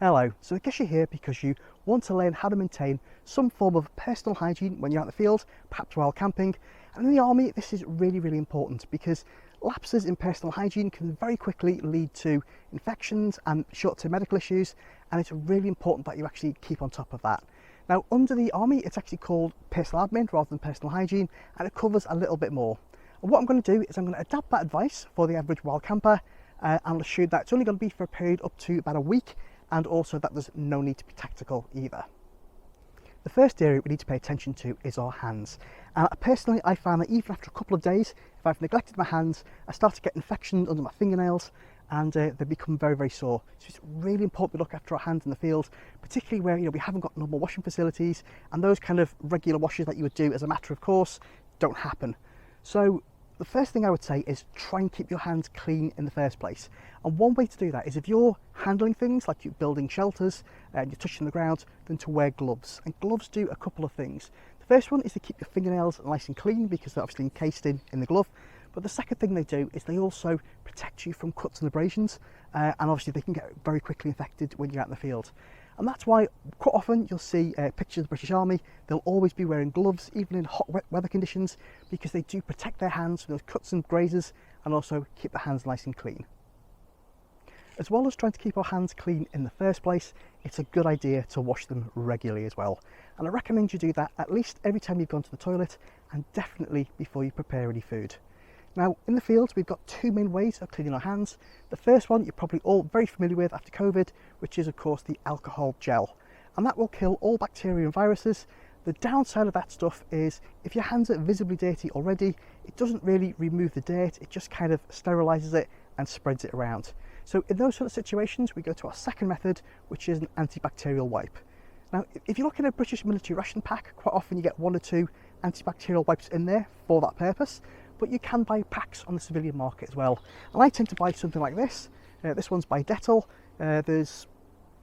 Hello, so I guess you're here because you want to learn how to maintain some form of personal hygiene when you're out in the field, perhaps while camping. And in the army, this is really important because lapses in personal hygiene can very quickly lead to infections and short-term medical issues, and it's really important that you actually keep on top of that. Now, under the army, it's actually called personal admin rather than personal hygiene, and it covers a little bit more. And what I'm going to do is I'm going to adapt that advice for the average wild camper, and I'll assure that it's only going to be for a period up to about a week, and also that there's no need to be tactical either. The first area we need to pay attention to is our hands. Personally, I found that even after a couple of days, if I've neglected my hands, I start to get infections under my fingernails, and they become very sore. So it's really important we look after our hands in the field, particularly where we haven't got normal washing facilities, and those kind of regular washes that you would do as a matter of course don't happen. So the first thing I would say is try and keep your hands clean in the first place. And one way to do that is if you're handling things like you're building shelters and you're touching the ground, then to wear gloves. And gloves do a couple of things. The first one is to keep your fingernails nice and clean because they're obviously encased in the glove. But the second thing they do is they also protect you from cuts and abrasions, and obviously they can get very quickly infected when you're out in the field. And that's why quite often you'll see pictures of the British Army. They'll always be wearing gloves, even in hot weather conditions, because they do protect their hands from those cuts and grazes and also keep the hands nice and clean. As well as trying to keep our hands clean in the first place, it's a good idea to wash them regularly as well. And I recommend you do that at least every time you've gone to the toilet, and definitely before you prepare any food. Now, in the field, we've got two main ways of cleaning our hands. The first one you're probably all very familiar with after COVID, which is of course the alcohol gel. And that will kill all bacteria and viruses. The downside of that stuff is if your hands are visibly dirty already, it doesn't really remove the dirt, it just kind of sterilizes it and spreads it around. So in those sort of situations, we go to our second method, which is an antibacterial wipe. Now, if you look at a British military ration pack, quite often you get one or two antibacterial wipes in there for that purpose. But you can buy packs on the civilian market as well. And I tend to buy something like this. This one's by Dettol. There's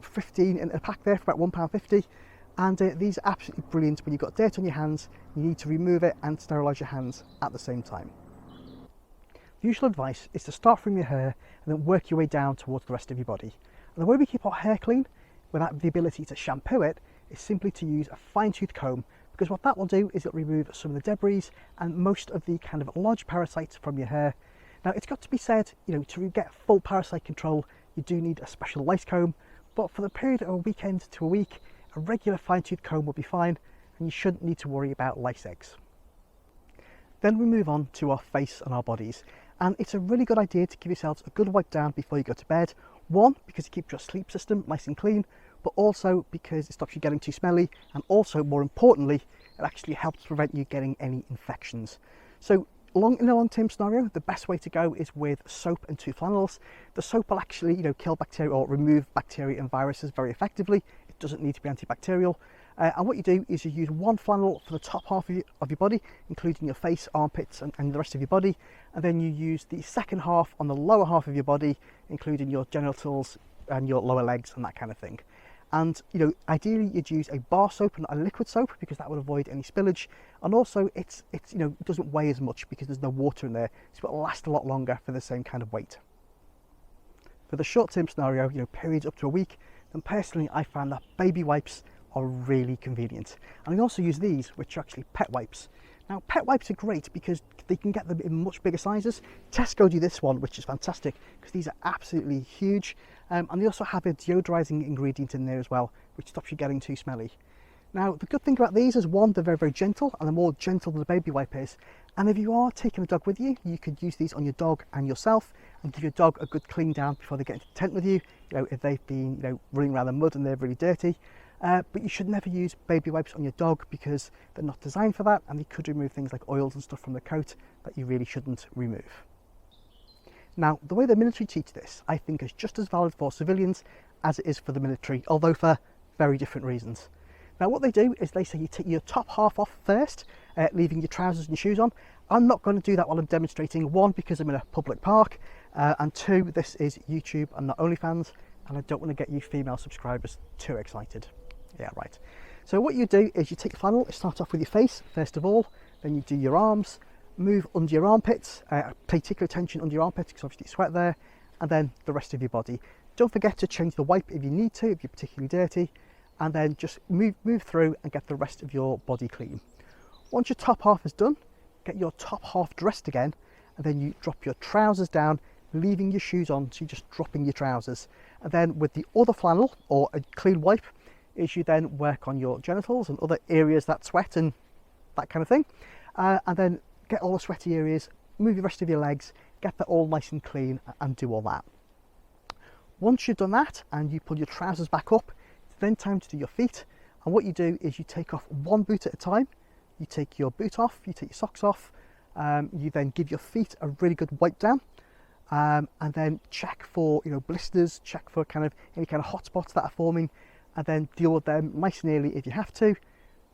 15 in a pack there for about £1.50. And these are absolutely brilliant when you've got dirt on your hands, you need to remove it and sterilise your hands at the same time. The usual advice is to start from your hair and then work your way down towards the rest of your body. And the way we keep our hair clean without the ability to shampoo it is simply to use a fine-tooth comb, because what that will do is it'll remove some of the debris and most of the kind of large parasites from your hair. Now, it's got to be said, to get full parasite control, you do need a special lice comb, but for the period of a weekend to a week, a regular fine-tooth comb will be fine, and you shouldn't need to worry about lice eggs. Then we move on to our face and our bodies, and it's a really good idea to give yourselves a good wipe down before you go to bed. One, because it keeps your sleep system nice and clean, but also because it stops you getting too smelly, and also more importantly, it actually helps prevent you getting any infections. So in a long-term scenario, the best way to go is with soap and 2 flannels. The soap will actually kill bacteria or remove bacteria and viruses very effectively. It doesn't need to be antibacterial. And what you do is you use 1 flannel for the top half of your body, including your face, armpits and the rest of your body, and then you use the second half on the lower half of your body, including your genitals and your lower legs and that kind of thing. And ideally you'd use a bar soap and not a liquid soap, because that would avoid any spillage, and also it doesn't weigh as much because there's no water in there, so it will last a lot longer for the same kind of weight. For the short-term scenario, periods up to a week, then personally I found that baby wipes are really convenient. And I also use these, which are actually pet wipes. Now, pet wipes are great because they can get them in much bigger sizes. Tesco do this one, which is fantastic because these are absolutely huge. And they also have a deodorizing ingredient in there as well, which stops you getting too smelly. Now, the good thing about these is, one, they're very gentle, and they're more gentle than the baby wipe is. And if you are taking a dog with you, you could use these on your dog and yourself and give your dog a good clean down before they get into the tent with you, if they've been running around the mud and they're really dirty. But you should never use baby wipes on your dog because they're not designed for that, and they could remove things like oils and stuff from the coat that you really shouldn't remove. Now, the way the military teach this, I think, is just as valid for civilians as it is for the military, although for very different reasons. Now, what they do is they say you take your top half off first, leaving your trousers and your shoes on. I'm not going to do that while I'm demonstrating. One, because I'm in a public park, and two, this is YouTube and not OnlyFans, and I don't want to get you female subscribers too excited. Yeah, right. So what you do is you take the flannel, start off with your face first of all, then you do your arms, move under your armpits, pay particular attention under your armpits because obviously you sweat there, and then the rest of your body. Don't forget to change the wipe if you need to, if you're particularly dirty, and then just move through and get the rest of your body clean. Once your top half is done, get your top half dressed again, and then you drop your trousers down, leaving your shoes on, so you're just dropping your trousers. And then with the other flannel, or a clean wipe, is you then work on your genitals and other areas that sweat and that kind of thing. And then get all the sweaty areas, move the rest of your legs, get that all nice and clean, and do all that. Once you've done that and you pull your trousers back up, it's then time to do your feet. And what you do is you take off one boot at a time. You take your boot off, you take your socks off, you then give your feet a really good wipe down, and then check for blisters, check for any kind of hot spots that are forming, and then deal with them nice and early if you have to.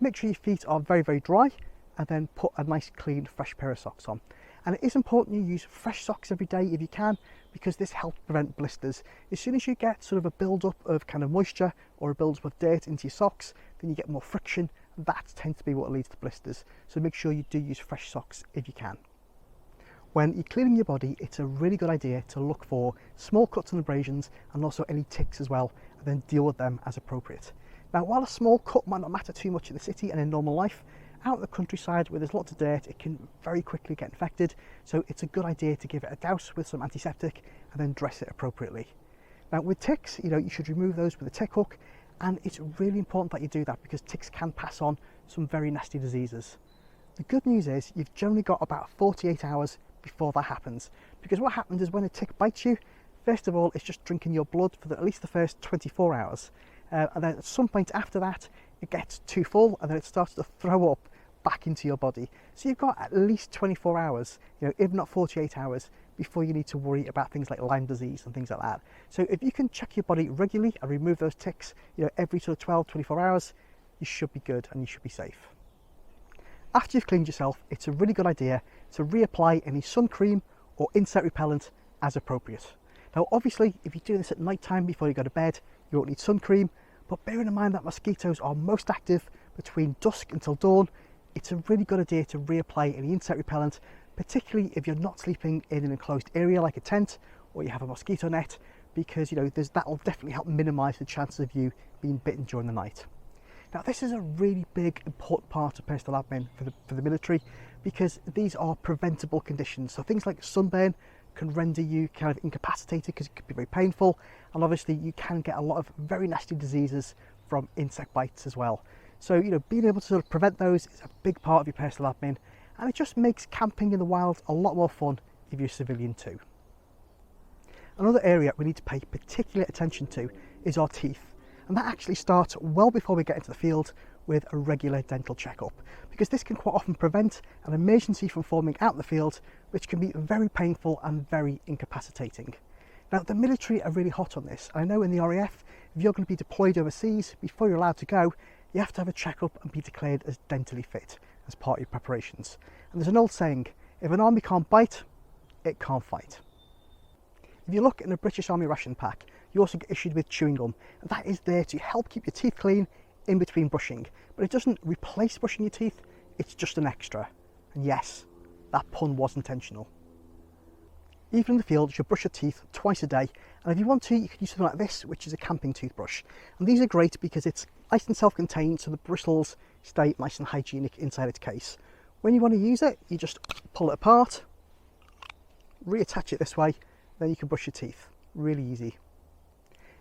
Make sure your feet are very, very dry, and then put a nice clean fresh pair of socks on. And it is important you use fresh socks every day if you can, because this helps prevent blisters. As soon as you get sort of a build-up of kind of moisture or a build-up of dirt into your socks, then you get more friction. That tends to be what leads to blisters. So make sure you do use fresh socks if you can. When you're cleaning your body, it's a really good idea to look for small cuts and abrasions, and also any ticks as well, and then deal with them as appropriate. Now, while a small cut might not matter too much in the city and in normal life, out in the countryside where there's lots of dirt, it can very quickly get infected. So it's a good idea to give it a douse with some antiseptic and then dress it appropriately. Now with ticks, you should remove those with a tick hook, and it's really important that you do that because ticks can pass on some very nasty diseases. The good news is you've generally got about 48 hours before that happens, because what happens is when a tick bites you, first of all, it's just drinking your blood for at least the first 24 hours. And then at some point after that, it gets too full and then it starts to throw up back into your body. So you've got at least 24 hours, if not 48 hours, before you need to worry about things like Lyme disease and things like that. So if you can check your body regularly and remove those ticks, every sort of 12, 24 hours, you should be good and you should be safe. After you've cleaned yourself, it's a really good idea to reapply any sun cream or insect repellent as appropriate. Now obviously, if you do this at night time before you go to bed, you won't need sun cream, but bearing in mind that mosquitoes are most active between dusk until dawn, it's a really good idea to reapply any insect repellent, particularly if you're not sleeping in an enclosed area like a tent or you have a mosquito net, because that will definitely help minimise the chances of you being bitten during the night. Now this is a really big important part of personal admin for the military, because these are preventable conditions. So things like sunburn can render you kind of incapacitated because it can be very painful, and obviously you can get a lot of very nasty diseases from insect bites as well. So being able to sort of prevent those is a big part of your personal admin, and it just makes camping in the wild a lot more fun if you're a civilian too. Another area we need to pay particular attention to is our teeth, and that actually starts well before we get into the field with a regular dental checkup, because this can quite often prevent an emergency from forming out in the field, which can be very painful and very incapacitating. Now the military are really hot on this. I know in the RAF, if you're going to be deployed overseas, before you're allowed to go, you have to have a checkup and be declared as dentally fit as part of your preparations. And there's an old saying, if an army can't bite, it can't fight. If you look in a British Army ration pack, you also get issued with chewing gum, and that is there to help keep your teeth clean in between brushing. But it doesn't replace brushing your teeth, it's just an extra. And yes, that pun was intentional. Even in the field, you should brush your teeth twice a day, and if you want to, you can use something like this, which is a camping toothbrush. And these are great because it's nice and self-contained, so the bristles stay nice and hygienic inside its case. When you want to use it, you just pull it apart, reattach it this way, then you can brush your teeth. Really easy.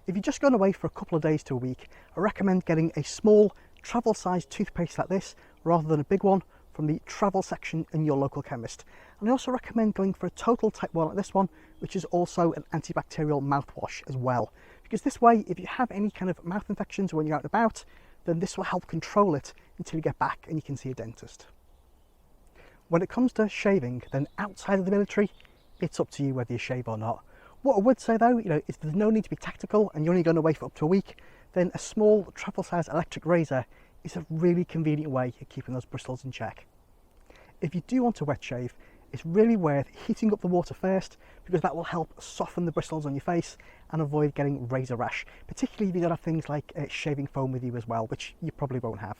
If you're just going away for a couple of days to a week, I recommend getting a small travel-sized toothpaste like this rather than a big one from the travel section in your local chemist. And I also recommend going for a total type 1 like this one, which is also an antibacterial mouthwash as well. Because this way, if you have any kind of mouth infections when you're out and about, then this will help control it until you get back and you can see a dentist. When it comes to shaving, then outside of the military, it's up to you whether you shave or not. What I would say though, is there's no need to be tactical and you're only going away for up to a week, then a small travel-sized electric razor is a really convenient way of keeping those bristles in check. If you do want to wet shave, it's really worth heating up the water first, because that will help soften the bristles on your face and avoid getting razor rash, particularly if you don't have things like shaving foam with you as well, which you probably won't have.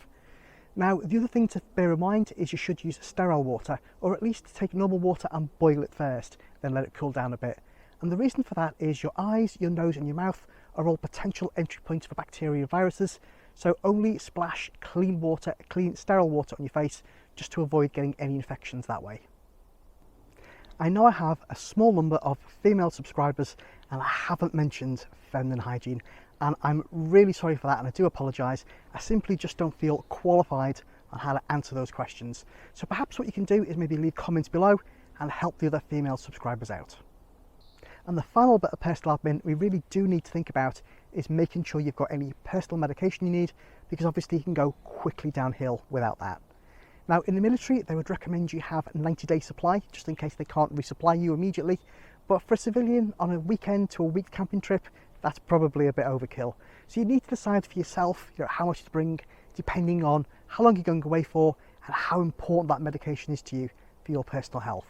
Now, the other thing to bear in mind is you should use sterile water, or at least take normal water and boil it first, then let it cool down a bit. And the reason for that is your eyes, your nose and your mouth are all potential entry points for bacteria and viruses, so only splash clean water, clean sterile water on your face just to avoid getting any infections that way. I know I have a small number of female subscribers and I haven't mentioned feminine hygiene, and I'm really sorry for that, and I do apologise. I simply just don't feel qualified on how to answer those questions. So perhaps what you can do is maybe leave comments below and help the other female subscribers out. And the final bit of personal admin we really do need to think about is making sure you've got any personal medication you need, because obviously you can go quickly downhill without that. Now in the military they would recommend you have a 90-day supply just in case they can't resupply you immediately, but for a civilian on a weekend to a week camping trip, that's probably a bit overkill. So you need to decide for yourself, how much to bring depending on how long you're going away for and how important that medication is to you for your personal health.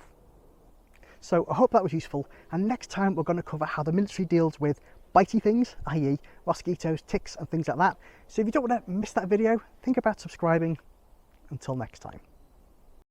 So I hope that was useful, and next time we're going to cover how the military deals with bitey things, i.e. mosquitoes, ticks and things like that. So if you don't want to miss that video, think about subscribing. Until next time.